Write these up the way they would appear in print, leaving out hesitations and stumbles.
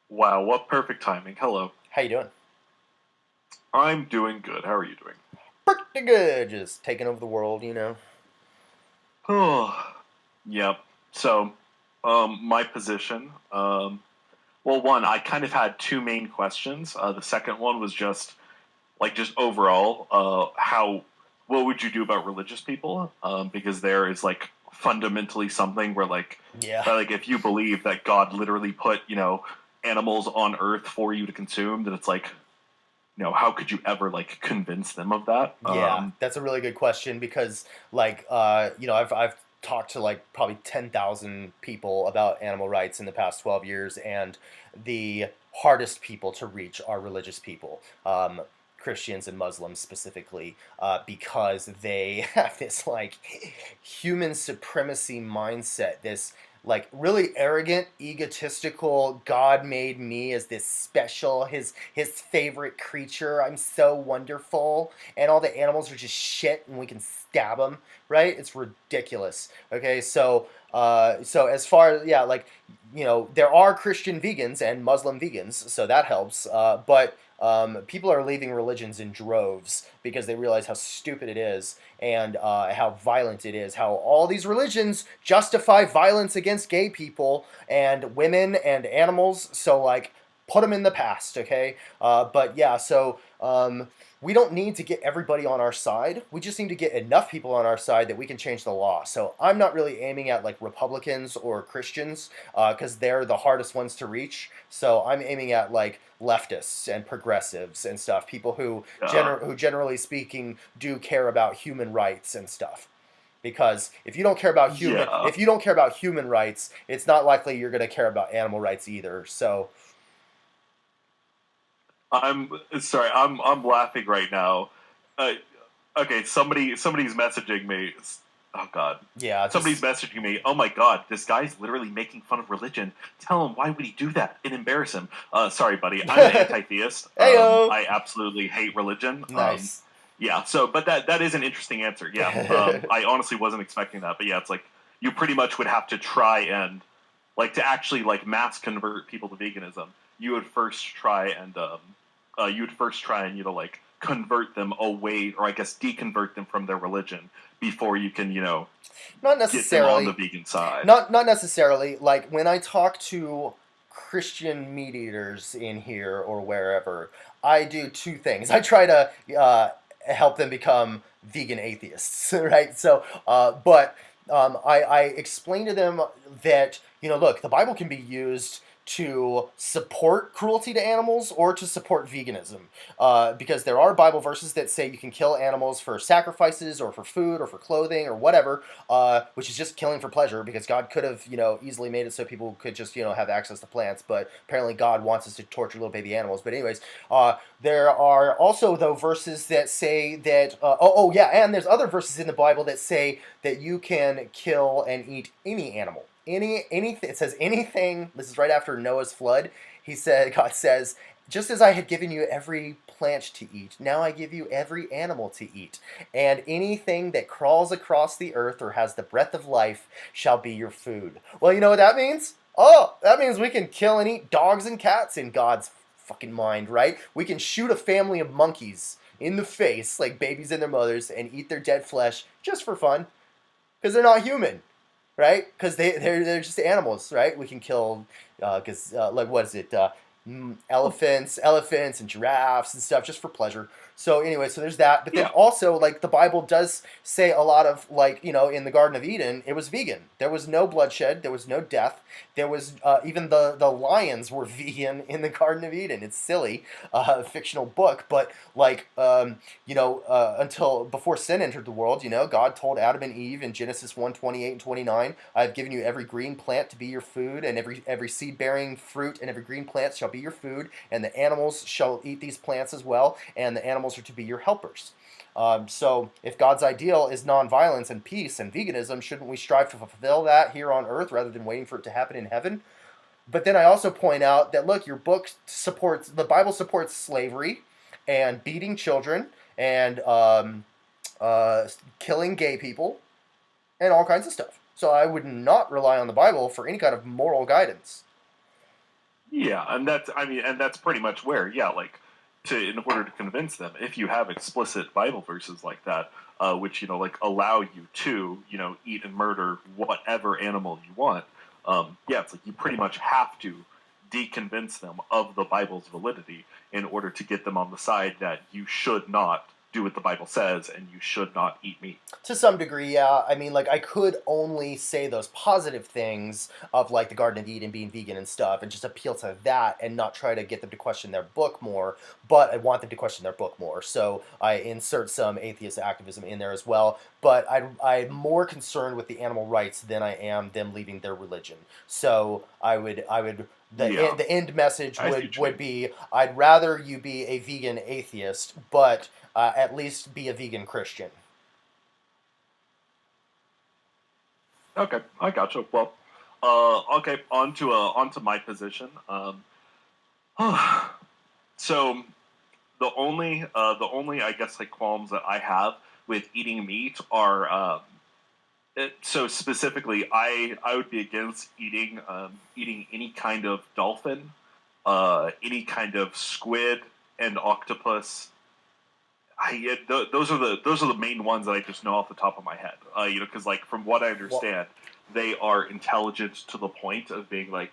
Wow, what perfect timing. Hello. How you doing? I'm doing good. How are you doing? Pretty good. Just taking over the world. Oh, yep. So, my position. Well, one, I kind of had two main questions. The second one was just overall, what would you do about religious people? Because there is like fundamentally something where Yeah. if you believe that God literally put animals on Earth for you to consume, then it's like how could you ever like convince them of that? Yeah, that's a really good question because, I've talked to like probably 10,000 people about animal rights in the past 12 years, and the hardest people to reach are religious people, Christians and Muslims specifically, because they have this like human supremacy mindset, this like really arrogant, egotistical. God made me as this special, his favorite creature. I'm so wonderful, and all the animals are just shit, and we can stab them. Right? It's ridiculous. Okay, so as far as yeah, like there are Christian vegans and Muslim vegans, so that helps. But people are leaving religions in droves because they realize how stupid it is and how violent it is. How all these religions justify violence against gay people and women and animals. So like, put them in the past, okay? But yeah, we don't need to get everybody on our side. We just need to get enough people on our side that we can change the law. So I'm not really aiming at like Republicans or Christians because they're the hardest ones to reach. So I'm aiming at like leftists and progressives and stuff, people who generally speaking do care about human rights and stuff. Because Yeah, if you don't care about human rights, it's not likely you're going to care about animal rights either. So I'm sorry. I'm laughing right now. Uh, okay, somebody's messaging me. Oh God, yeah, somebody's just messaging me. Oh my God, this guy's literally making fun of religion. Tell him why would he do that and embarrass him? Sorry, buddy. I'm an anti-theist. heyo, I absolutely hate religion. nice. Yeah. So, but that is an interesting answer. Yeah. I honestly wasn't expecting that, but yeah, it's like you pretty much would have to try and like to actually like mass convert people to veganism. You would first try and like convert them away, or I guess deconvert them from their religion before you can Not get them on the necessarily. vegan side. Not necessarily. Like when I talk to Christian meat eaters in here or wherever, I do two things. I try to help them become vegan atheists, right? I explain to them that look, the Bible can be used to support cruelty to animals or to support veganism, because there are Bible verses that say you can kill animals for sacrifices or for food or for clothing or whatever, which is just killing for pleasure, because God could have, easily made it so people could just, have access to plants, but apparently God wants us to torture little baby animals. But anyways, there are also though verses that say that, yeah, and there's other verses in the Bible that say that you can kill and eat any animal. Anything, it says anything. This is right after Noah's flood. God says, just as I had given you every plant to eat, now I give you every animal to eat. And anything that crawls across the earth or has the breath of life shall be your food. Well, you know what that means? Oh, that means we can kill and eat dogs and cats in God's fucking mind, right? We can shoot a family of monkeys in the face, like babies and their mothers, and eat their dead flesh just for fun. Because they're not human, right? Because they're just animals, right? We can kill, like what is it? Elephants and giraffes and stuff just for pleasure. So anyway, so there's that. But then Yeah, also, like, the Bible does say a lot of, like, in the Garden of Eden, it was vegan. There was no bloodshed. There was no death. There was even the lions were vegan in the Garden of Eden. It's silly, fictional book, but like until before sin entered the world, God told Adam and Eve in Genesis 1:28 and 29, I have given you every green plant to be your food, and every seed bearing fruit and every green plant shall be your food, and the animals shall eat these plants as well, and the animals are to be your helpers. So, if God's ideal is nonviolence and peace and veganism, shouldn't we strive to fulfill that here on earth rather than waiting for it to happen in heaven? But then I also point out that look, your book supports the Bible supports slavery and beating children and killing gay people and all kinds of stuff. So I would not rely on the Bible for any kind of moral guidance. Yeah, and that's I mean, and that's pretty much where yeah, like to in order to convince them, if you have explicit Bible verses like that, which like allow you to eat and murder whatever animal you want, yeah, it's like you pretty much have to deconvince them of the Bible's validity in order to get them on the side that you should not do what the Bible says and you should not eat meat. To some degree, yeah. I mean, like, I could only say those positive things of, like, the Garden of Eden being vegan and stuff and just appeal to that and not try to get them to question their book more, but I want them to question their book more. So I insert some atheist activism in there as well, but I'm more concerned with the animal rights than I am them leaving their religion. So Yeah, the end message I see what you would mean. be I'd rather you be a vegan atheist, but at least be a vegan Christian. Okay, I gotcha. Well, okay, on to my position. So the only I guess like qualms that I have with eating meat are so specifically I would be against eating any kind of dolphin, any kind of squid and octopus. Those are the main ones that I just know off the top of my head. Because like from what I Well, understand, they are intelligent to the point of being like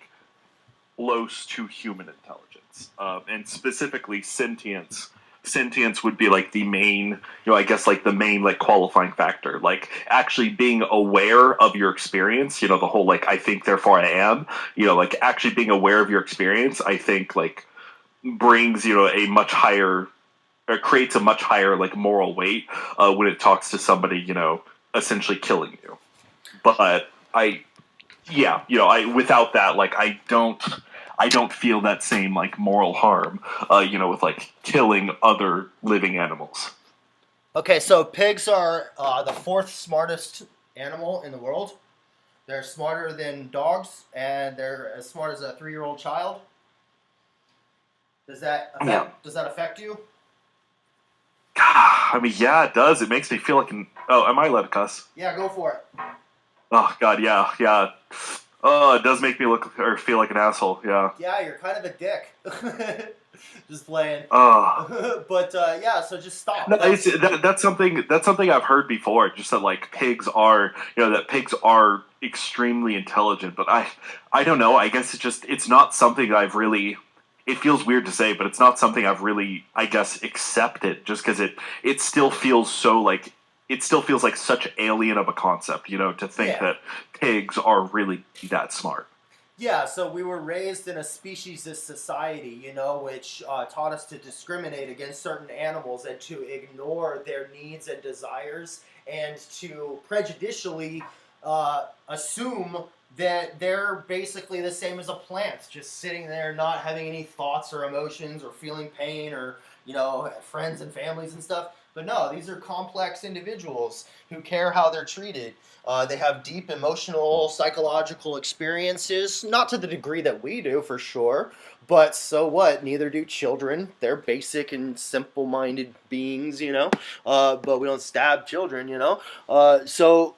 close to human intelligence, and specifically sentience. Sentience would be like the main, I guess like the main like qualifying factor, like actually being aware of your experience. The whole like I think therefore I am. Like actually being aware of your experience. I think like brings a much higher or creates a much higher like moral weight when it talks to somebody essentially killing you. But I yeah, I without that, like I don't feel that same like moral harm, with like killing other living animals. okay, so pigs are the fourth smartest animal in the world. They're smarter than dogs, and they're as smart as a 3-year-old child. Yeah, Does that affect you? I mean, yeah, it does. It makes me feel like an. Oh, am I allowed to cuss? Yeah, go for it. Oh God, yeah, yeah. Oh, it does make me look or feel like an asshole. Yeah. Yeah, you're kind of a dick. Just playing. Oh. But yeah, so just stop. No, that's something I've heard before. Just that like pigs are, that pigs are extremely intelligent. But I don't know. I guess it's not something that I've really. It feels weird to say, but it's not something I've really, I guess, accepted. Just because it still feels so like it still feels like such alien of a concept. To think Yeah. that pigs are really that smart. Yeah, so we were raised in a speciesist society, which taught us to discriminate against certain animals and to ignore their needs and desires and to prejudicially assume that they're basically the same as a plant, just sitting there not having any thoughts or emotions or feeling pain or, friends and families and stuff. But no, these are complex individuals who care how they're treated. They have deep emotional, psychological experiences, not to the degree that we do, for sure. But so what? Neither do children. They're basic and simple minded beings, but we don't stab children, So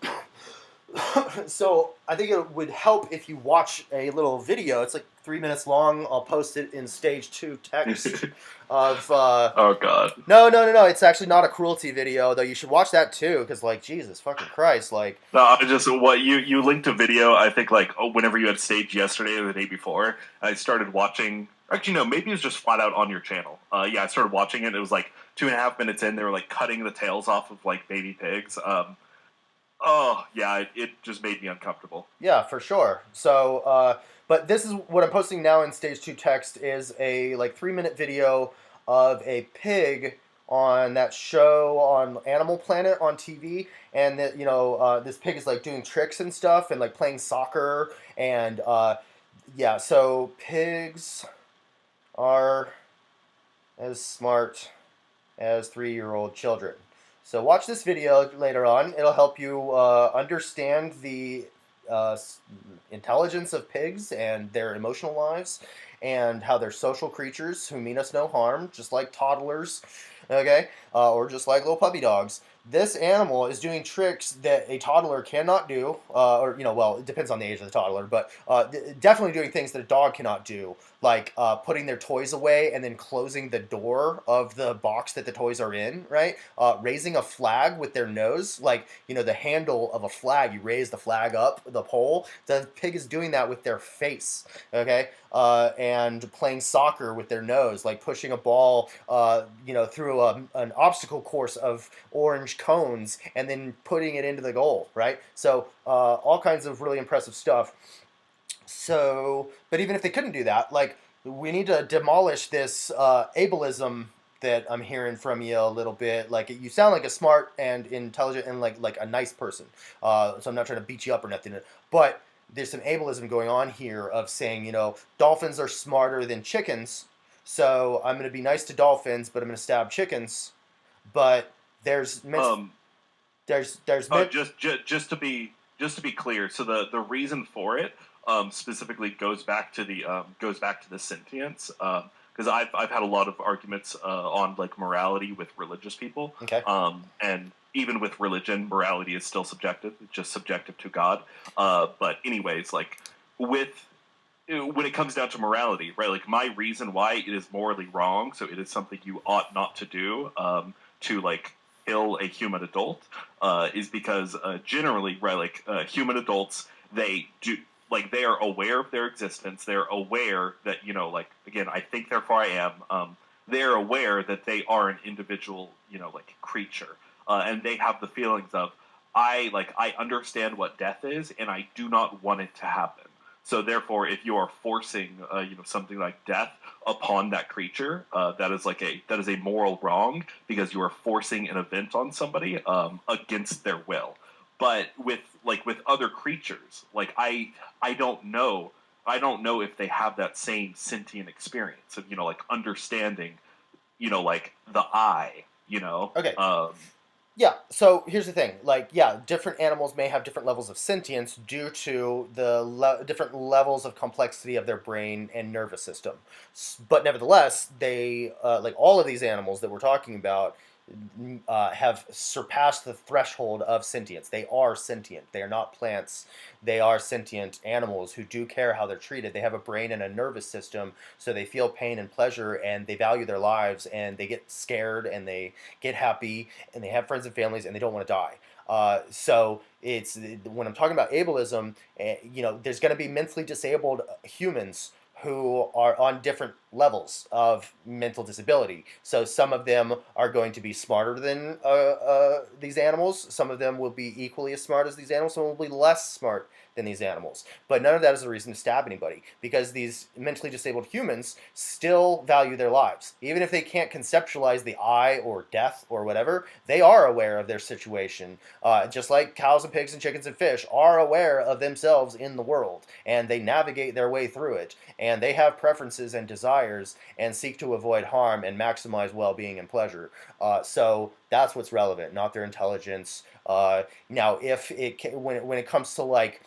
so I think it would help if you watch a little video. It's like 3 minutes long. I'll post it in stage 2 text of Oh God. no. It's actually not a cruelty video, though. You should watch that too, because like Jesus fucking Christ, like No, I just what you linked a video. I think like whenever you had staged yesterday or the day before, I started watching. Actually, no, maybe it was just flat out on your channel. Yeah, I started watching it. It was like 2.5 minutes in. They were like cutting the tails off of like baby pigs. Oh yeah, it just made me uncomfortable. yeah, for sure. So, but this is what I'm posting now in stage 2 text is a like 3-minute video of a pig on that show on Animal Planet on TV, and that this pig is like doing tricks and stuff and like playing soccer and yeah. So pigs are as smart as 3-year-old children. So watch this video later on. It'll help you understand the uh, intelligence of pigs and their emotional lives and how they're social creatures who mean us no harm, just like toddlers, okay, or just like little puppy dogs. this animal is doing tricks that a toddler cannot do, or well, it depends on the age of the toddler, but definitely doing things that a dog cannot do, like putting their toys away and then closing the door of the box that the toys are in, right? Raising a flag with their nose, like the handle of a flag. You raise the flag up the pole. The pig is doing that with their face, okay? And playing soccer with their nose, like pushing a ball, through an obstacle course of orange cones and then putting it into the goal, right? So all kinds of really impressive stuff. So, but even if they couldn't do that, like we need to demolish this ableism that I'm hearing from you a little bit. Like you sound like a smart and intelligent and like a nice person. So I'm not trying to beat you up or nothing, but there's some ableism going on here of saying, dolphins are smarter than chickens. So I'm going to be nice to dolphins, but I'm going to stab chickens. But there's Um, there's men. just to be clear, so the reason for it specifically goes back to the sentience. Because I've had a lot of arguments on like morality with religious people, Okay. and even with religion, morality is still subjective. It's just subjective to God. But anyways, like with when it comes down to morality, right? Like my reason why it is morally wrong, so it is something you ought not to do, to like kill a human adult, is because generally, right? Like human adults, they do like they are aware of their existence. They're aware that like again, I think therefore I am. They're aware that they are an individual, like creature, and they have the feelings of I understand what death is, and I do not want it to happen. So therefore, if you are forcing, something like death upon that creature, that is a moral wrong because you are forcing an event on somebody against their will. But with other creatures, like I don't know if they have that same sentient experience of like understanding, like the I, Okay. Yeah, so here's the thing. Like, yeah, different animals may have different levels of sentience due to the different levels of complexity of their brain and nervous system. But nevertheless, they, like all of these animals that we're talking about, have surpassed the threshold of sentience. They are sentient. They are not plants. They are sentient animals who do care how they're treated. They have a brain and a nervous system, so they feel pain and pleasure, and they value their lives, and they get scared, and they get happy, and they have friends and families, and they don't want to die. So it's when I'm talking about ableism, there's going to be mentally disabled humans who are on different levels of mental disability. So some of them are going to be smarter than these animals. Some of them will be equally as smart as these animals. Some will be less smart than these animals. But none of that is a reason to stab anybody, because these mentally disabled humans still value their lives. Even if they can't conceptualize the I or death or whatever, they are aware of their situation. Just like cows and pigs and chickens and fish are aware of themselves in the world, and they navigate their way through it, and they have preferences and desires and seek to avoid harm and maximize well-being and pleasure. So that's what's relevant, not their intelligence. Now, if when it comes to like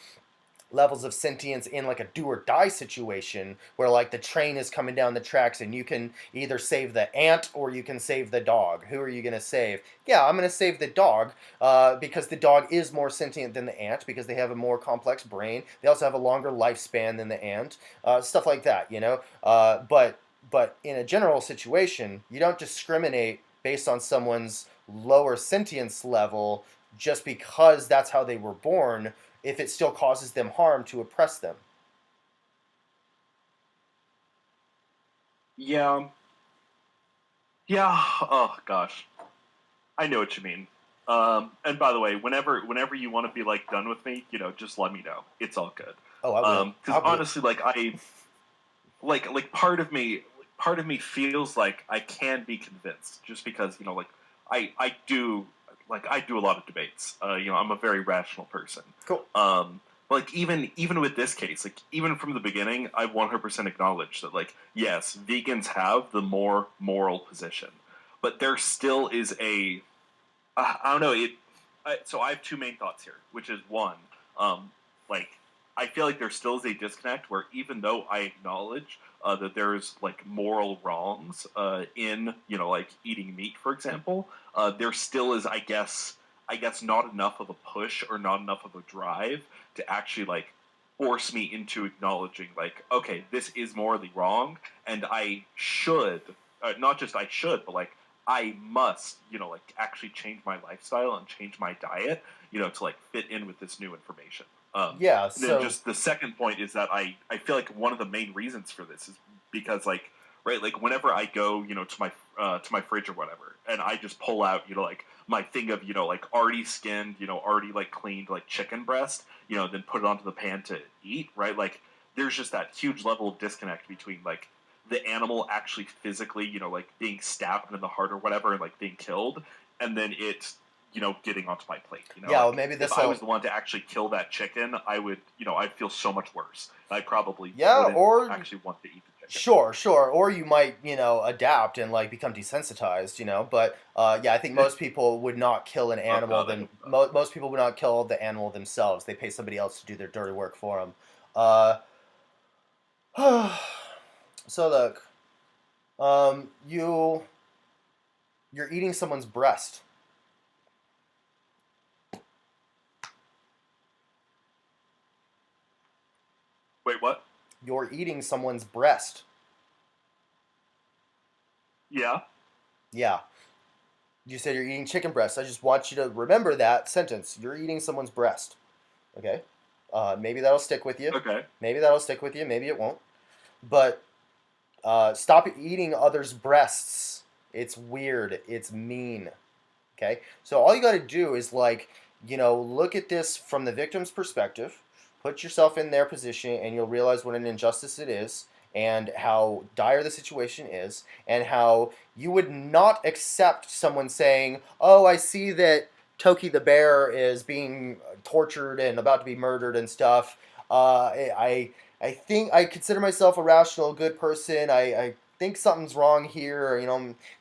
levels of sentience in like a do or die situation where like the train is coming down the tracks and you can either save the ant or you can save the dog, who are you going to save? Yeah, I'm going to save the dog, because the dog is more sentient than the ant, because they have a more complex brain. They also have a longer lifespan than the ant, stuff like that, but in a general situation, you don't discriminate based on someone's lower sentience level just because that's how they were born, if it still causes them harm to oppress them. Yeah, yeah. Oh gosh, I know what you mean. And by the way, whenever you want to be like done with me, just let me know. It's all good. Oh, I will. Because honestly, like part of me feels like I can be convinced just because like I do a lot of debates. I'm a very rational person. Cool. Like even with this case, like even from the beginning, I 100% acknowledge that like yes, vegans have the more moral position, but there still is I don't know so I have two main thoughts here, which is one, like I feel like there still is a disconnect where even though I acknowledge that there's like moral wrongs in like eating meat, for example, there still is, I guess not enough of a push or not enough of a drive to actually like force me into acknowledging like, okay, this is morally wrong, and I should, not just I should, but like I must, like actually change my lifestyle and change my diet, to like fit in with this new information. Yeah. And then So just the second point is that I feel like one of the main reasons for this is because like right like whenever I go to my fridge or whatever, and I just pull out like my thing of like already skinned, already like cleaned like chicken breast, then put it onto the pan to eat, right? Like there's just that huge level of disconnect between like the animal actually physically like being stabbed in the heart or whatever and like being killed, and then it getting onto my plate. yeah, well, Like maybe if this I will. was the one to actually kill that chicken, I would, I'd feel so much worse. I probably Yeah, wouldn't or actually want to eat the chicken. sure, or you might adapt and like become desensitized, but yeah, I think most people would not kill an Oh animal. God, I Then hope not. most people would not kill the animal themselves. They pay somebody else to do their dirty work for them. Uh, so look, you're eating someone's breast. Wait, what? You're eating someone's breast. Yeah. Yeah. You said you're eating chicken breast. I just want you to remember that sentence. You're eating someone's breast. Okay? Maybe that'll stick with you. Okay. Maybe that'll stick with you. Maybe it won't. But stop eating others' breasts. It's weird. It's mean. Okay? So all you got to do is like, look at this from the victim's perspective. Put yourself in their position and you'll realize what an injustice it is and how dire the situation is and how you would not accept someone saying, "Oh, I see that Toki the bear is being tortured and about to be murdered and stuff. I think I consider myself a rational, good person. I think something's wrong here.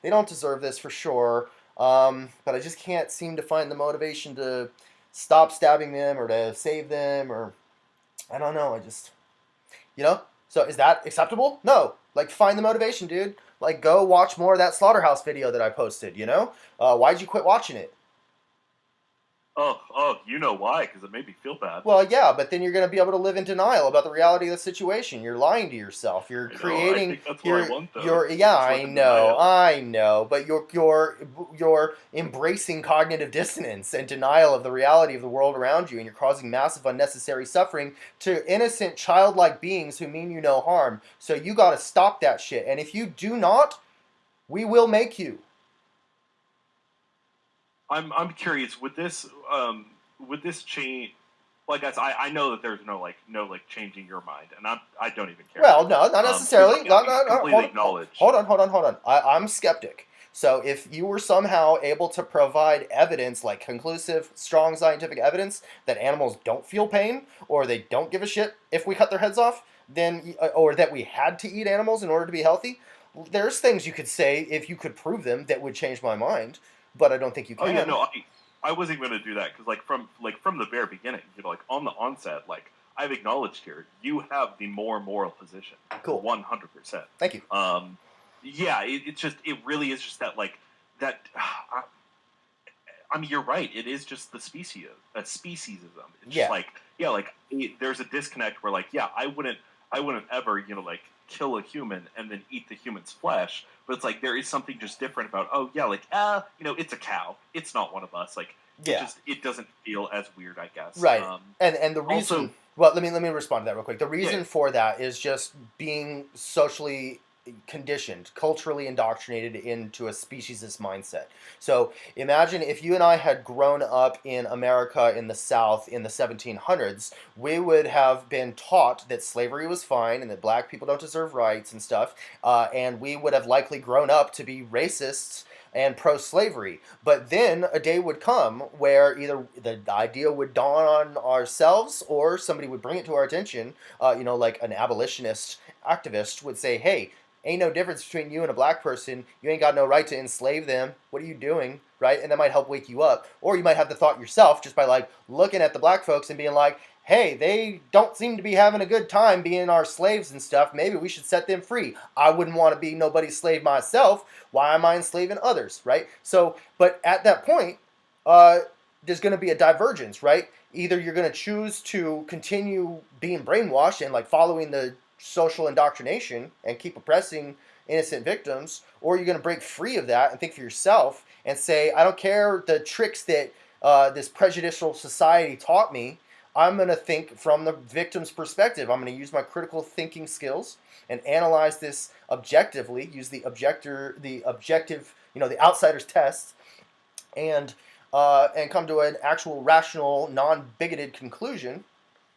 They don't deserve this for sure. But I just can't seem to find the motivation to stop stabbing them or to save them, or I don't know. I just, you know. So is that acceptable? No. Like, find the motivation, dude. Like, go watch more of that slaughterhouse video that I posted. Why'd you quit watching it? Oh, you know why? Because it made me feel bad. Well, yeah, but then you're going to be able to live in denial about the reality of the situation. You're lying to yourself. You're I know. I creating. think that's what I want, though. Yeah, Just live I in know, denial. I know, but you're embracing cognitive dissonance and denial of the reality of the world around you, and you're causing massive unnecessary suffering to innocent, childlike beings who mean you no harm. So you got to stop that shit. And if you do not, we will make you. I'm curious. Would this change? Like, guys, I know that there's no changing your mind, and I don't even care. Well, no, not Because necessarily. like No, I no, no. completely acknowledge. Hold on. I'm skeptic. So if you were somehow able to provide evidence, like conclusive, strong scientific evidence, that animals don't feel pain or they don't give a shit if we cut their heads off, then or that we had to eat animals in order to be healthy, there's things you could say if you could prove them that would change my mind. But I don't think you Oh yeah, can. no, I wasn't going to do that because like from the very beginning, like on the onset, like I've acknowledged here, you have the more moral position, Cool. 100%. Thank you. Yeah, it really is just that like that. I mean, you're right. It is just the speciesism. It's just Yeah. like yeah, like there's a disconnect where like yeah, I wouldn't ever like kill a human and then eat the human's flesh. But it's like there is something just different about oh yeah, like it's a cow. It's not one of us. Like Yeah. it doesn't feel as weird, I guess. Right. And the Also, reason, well, let me respond to that real quick. The yeah, reason for that is just being socially conditioned, culturally indoctrinated into a speciesist mindset. So imagine if you and I had grown up in America in the South in the 1700s, we would have been taught that slavery was fine and that black people don't deserve rights and stuff, and we would have likely grown up to be racists and pro-slavery. But then a day would come where either the idea would dawn on ourselves or somebody would bring it to our attention, like an abolitionist activist would say, hey, ain't no difference between you and a black person. You ain't got no right to enslave them. What are you doing? Right? And that might help wake you up. Or you might have the thought yourself just by like looking at the black folks and being like, hey, they don't seem to be having a good time being our slaves and stuff. Maybe we should set them free. I wouldn't want to be nobody's slave myself. Why am I enslaving others, right? So, but at that point, uh, there's going to be a divergence, right? Either you're going to choose to continue being brainwashed and like following the social indoctrination and keep oppressing innocent victims, or you're going to break free of that and think for yourself and say, I don't care the tricks that this prejudicial society taught me. I'm going to think from the victim's perspective. I'm going to use my critical thinking skills and analyze this objectively, use the objective, the outsider's test, and come to an actual rational, non-bigoted conclusion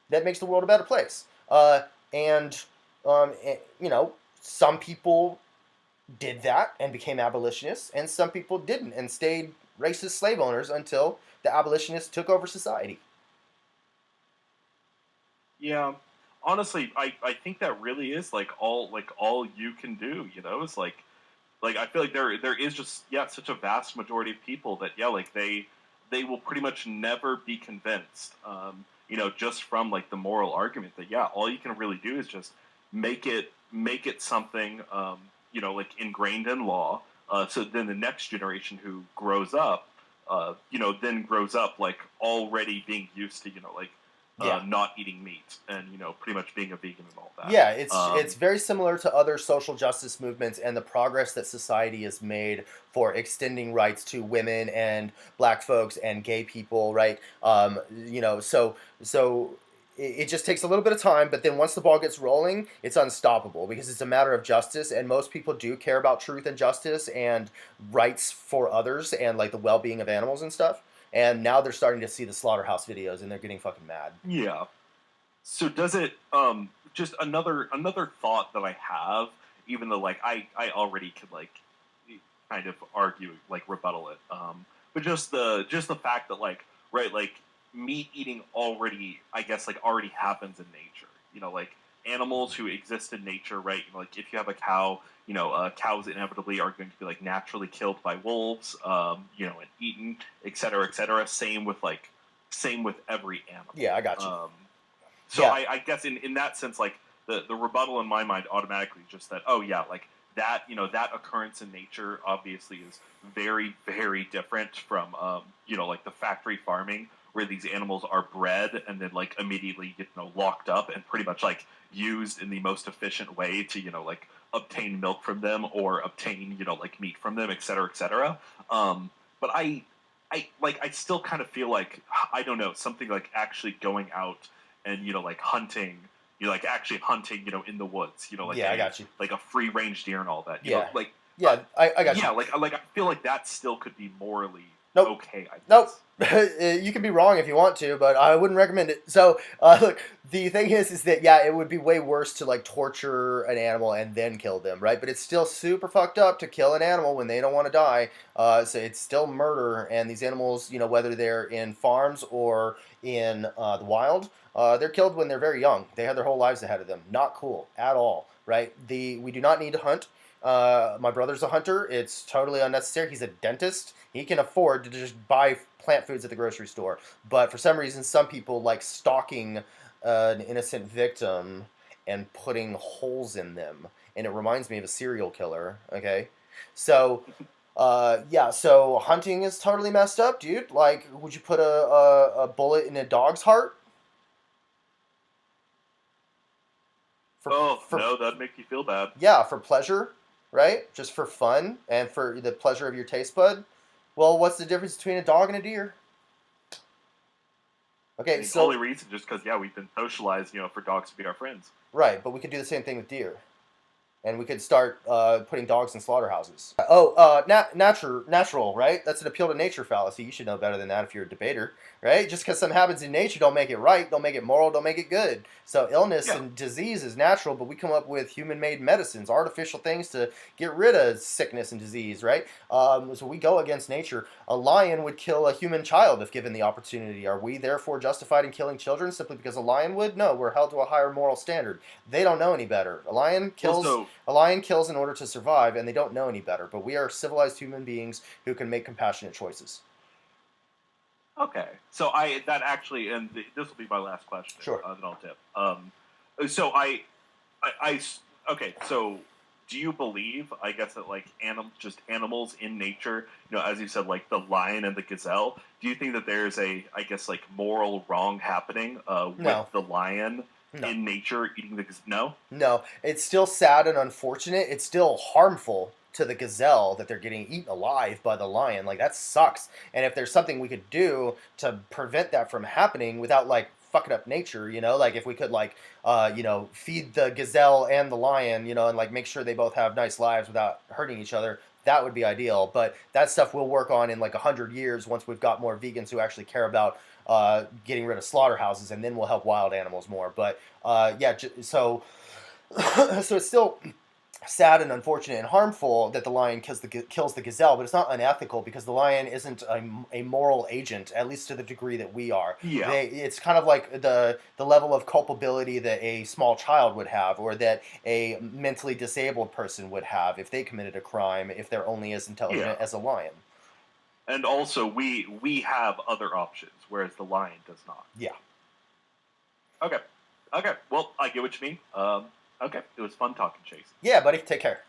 that makes the world a better place. And some people did that and became abolitionists, and some people didn't and stayed racist slave owners until the abolitionists took over society. Yeah, honestly, I think that really is all you can do. It's like I feel like there is just such a vast majority of people that like they will pretty much never be convinced. Just from like the moral argument that all you can really do is just make it something like ingrained in law. So then the next generation who grows up, then grows up like already being used to like Yeah. not eating meat and pretty much being a vegan and all that. Yeah, it's very similar to other social justice movements and the progress that society has made for extending rights to women and black folks and gay people, right? So it just takes a little bit of time, but then once the ball gets rolling, it's unstoppable because it's a matter of justice, and most people do care about truth and justice and rights for others and like the well-being of animals and stuff. And now they're starting to see the slaughterhouse videos and they're getting fucking mad. Yeah. So does it just another thought that I have, even though like I already could like kind of argue like rebuttal it, but just the fact that like right like meat eating already I guess like already happens in nature. Like animals who exist in nature, right? Like if you have a cow, cows inevitably are going to be like naturally killed by wolves, and eaten, et cetera, et cetera. Same with every animal. Yeah, I got you. So Yeah. I guess in that sense, like the rebuttal in my mind automatically just that, oh yeah, like that, that occurrence in nature obviously is very, very different from, like the factory farming where these animals are bred and then like immediately, locked up and pretty much like used in the most efficient way to, like obtain milk from them or obtain, like meat from them, et cetera, et cetera. But I still kind of feel like, I don't know, something like actually going out and like hunting, like actually hunting, in the woods, like I got you. like a free range deer and all that, like I got you. yeah, like I feel like that still could be morally Nope. okay. I Nope. guess. You can be wrong if you want to, but I wouldn't recommend it. So, look, the thing is that it would be way worse to like torture an animal and then kill them, right? But it's still super fucked up to kill an animal when they don't want to die. So it's still murder, and these animals, whether they're in farms or in the wild, they're killed when they're very young. They have their whole lives ahead of them. Not cool at all, right? We do not need to hunt. My brother's a hunter. It's totally unnecessary. He's a dentist. He can afford to just buy plant foods at the grocery store. But for some reason, some people like stalking an innocent victim and putting holes in them. And it reminds me of a serial killer. Okay, so so hunting is totally messed up, dude. Like, would you put a bullet in a dog's heart? No, that'd make you feel bad. Yeah, for pleasure, right? Just for fun and for the pleasure of your taste bud. Well, what's the difference between a dog and a deer? Okay, The only reason just because we've been socialized, for dogs to be our friends. Right, but we could do the same thing with deer. And we could start putting dogs in slaughterhouses. Natural, right? That's an appeal to nature fallacy. You should know better than that if you're a debater, right? Just because something happens in nature don't make it right, don't make it moral, don't make it good. So illness and disease is natural, but we come up with human-made medicines, artificial things to get rid of sickness and disease, right? So we go against nature. A lion would kill a human child if given the opportunity. Are we therefore justified in killing children simply because a lion would? No, we're held to a higher moral standard. They don't know any better. A lion kills in order to survive, and they don't know any better. But we are civilized human beings who can make compassionate choices. Okay, so I that actually, and this will be my last question. Sure. Then I'll dip. So I okay. So do you believe? I guess that like just animals in nature. As you said, like the lion and the gazelle. Do you think that there's a, I guess, like moral wrong happening with No. the lion No. in nature eating the no? No, it's still sad and unfortunate. It's still harmful to the gazelle that they're getting eaten alive by the lion. Like that sucks. And if there's something we could do to prevent that from happening without like fucking up nature, like if we could like feed the gazelle and the lion, and like make sure they both have nice lives without hurting each other, that would be ideal. But that stuff we'll work on in like 100 years once we've got more vegans who actually care about getting rid of slaughterhouses, and then we'll help wild animals more. But yeah, so it's still sad and unfortunate and harmful that the lion kills the gazelle, but it's not unethical because the lion isn't a moral agent, at least to the degree that we are. Yeah, It's kind of like the level of culpability that a small child would have, or that a mentally disabled person would have if they committed a crime, if they're only as yeah. intelligent as a lion. And also, we have other options, whereas the lion does not. Yeah. Okay, okay. Well, I get what you mean. Okay, it was fun talking, Chase. Yeah, buddy. Take care.